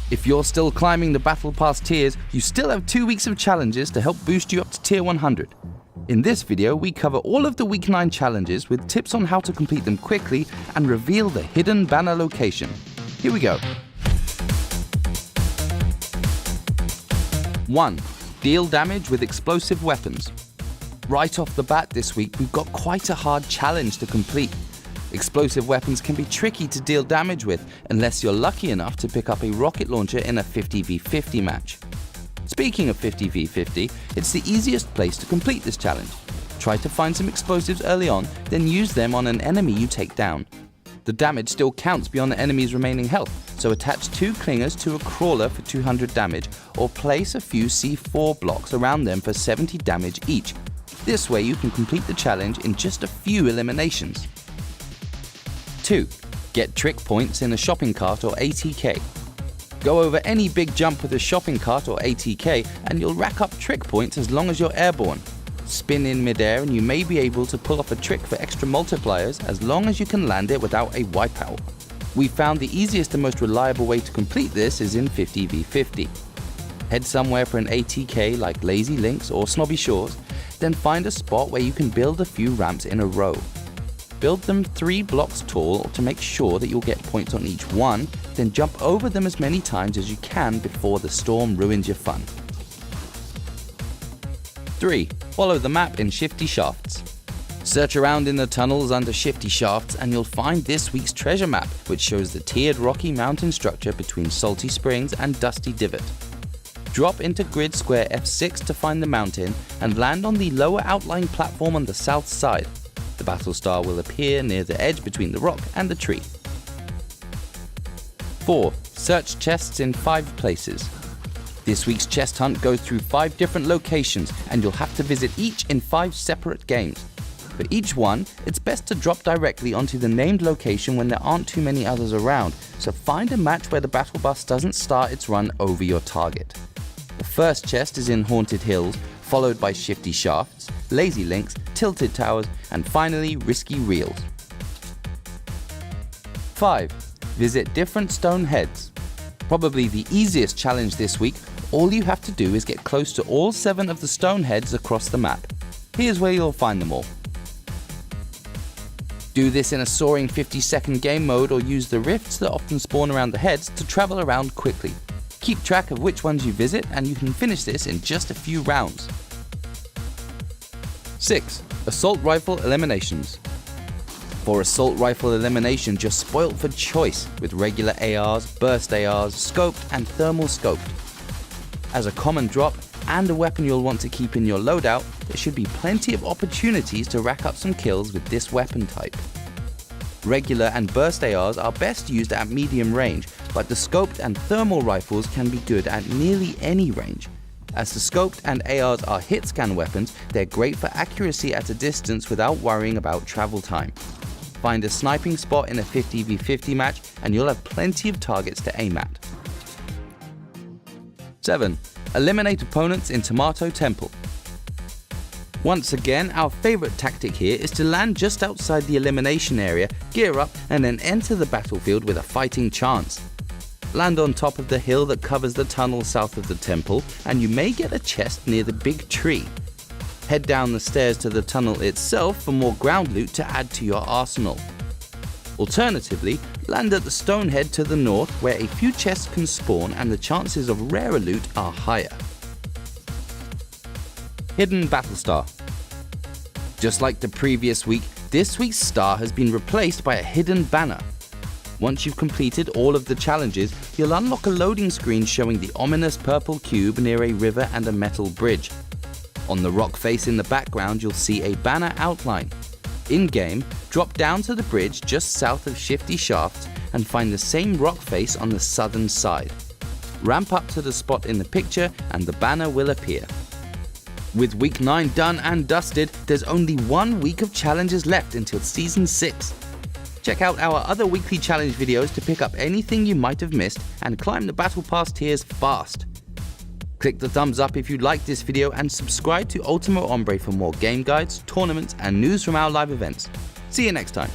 If you're still climbing the BattlePass tiers, you still have 2 weeks of challenges to help boost you up to tier 100. In this video, we cover all of the week 9 challenges with tips on how to complete them quickly and reveal the hidden banner location. Here we go. 1. Deal damage with explosive weapons. Right off the bat this week, we've got quite a hard challenge to complete. Explosive weapons can be tricky to deal damage with unless you're lucky enough to pick up a rocket launcher in a 50v50 match. Speaking of 50v50, it's the easiest place to complete this challenge. Try to find some explosives early on, then use them on an enemy you take down. The damage still counts beyond the enemy's remaining health, so attach 2 clingers to a crawler for 200 damage, or place a few C4 blocks around them for 70 damage each. This way you can complete the challenge in just a few eliminations. 2. Get trick points in a shopping cart or ATK. Go over any big jump with a shopping cart or ATK and you'll rack up trick points as long as you're airborne. Spin in midair and you may be able to pull off a trick for extra multipliers as long as you can land it without a wipeout. We found the easiest and most reliable way to complete this is in 50v50. Head somewhere for an ATK like Lazy Links or Snobby Shores, then find a spot where you can build a few ramps in a row. Build them 3 blocks tall to make sure that you'll get points on each one, then jump over them as many times as you can before the storm ruins your fun. 3. Follow the map in Shifty Shafts. Search around in the tunnels under Shifty Shafts and you'll find this week's treasure map, which shows the tiered rocky mountain structure between Salty Springs and Dusty Divot. Drop into grid square F6 to find the mountain and land on the lower outlying platform on the south side. The Battlestar will appear near the edge between the rock and the tree. 4. Search chests in 5 places. This week's chest hunt goes through 5 different locations and you'll have to visit each in 5 separate games. For each one, it's best to drop directly onto the named location when there aren't too many others around, so find a match where the battle bus doesn't start its run over your target. The first chest is in Haunted Hills, followed by Shifty Shafts, Lazy Links, Tilted Towers, and finally Risky Reels. 5. Visit different stone heads. Probably the easiest challenge this week, all you have to do is get close to all 7 of the stone heads across the map. Here's where you'll find them all. Do this in a soaring 50-second game mode or use the rifts that often spawn around the heads to travel around quickly. Keep track of which ones you visit and you can finish this in just a few rounds. 6. Assault Rifle Eliminations. For Assault Rifle Eliminations, you're spoilt for choice with regular ARs, burst ARs, scoped and thermal scoped. As a common drop and a weapon you'll want to keep in your loadout, there should be plenty of opportunities to rack up some kills with this weapon type. Regular and burst ARs are best used at medium range, but the scoped and thermal rifles can be good at nearly any range. As the scoped and ARs are hit scan weapons, they're great for accuracy at a distance without worrying about travel time. Find a sniping spot in a 50v50 match and you'll have plenty of targets to aim at. 7. Eliminate opponents in Tomato Temple. Once again, our favorite tactic here is to land just outside the elimination area, gear up, and then enter the battlefield with a fighting chance. Land on top of the hill that covers the tunnel south of the temple, and you may get a chest near the big tree. Head down the stairs to the tunnel itself for more ground loot to add to your arsenal. Alternatively, land at the stone head to the north where a few chests can spawn and the chances of rarer loot are higher. Hidden Battlestar. Just like the previous week, this week's star has been replaced by a hidden banner. Once you've completed all of the challenges, you'll unlock a loading screen showing the ominous purple cube near a river and a metal bridge. On the rock face in the background, you'll see a banner outline. In-game, drop down to the bridge just south of Shifty Shafts and find the same rock face on the southern side. Ramp up to the spot in the picture and the banner will appear. With week 9 done and dusted, there's only 1 week of challenges left until season 6. Check out our other weekly challenge videos to pick up anything you might have missed and climb the BattlePass tiers fast. Click the thumbs up if you liked this video and subscribe to Ultimo Hombre for more game guides, tournaments and news from our live events. See you next time.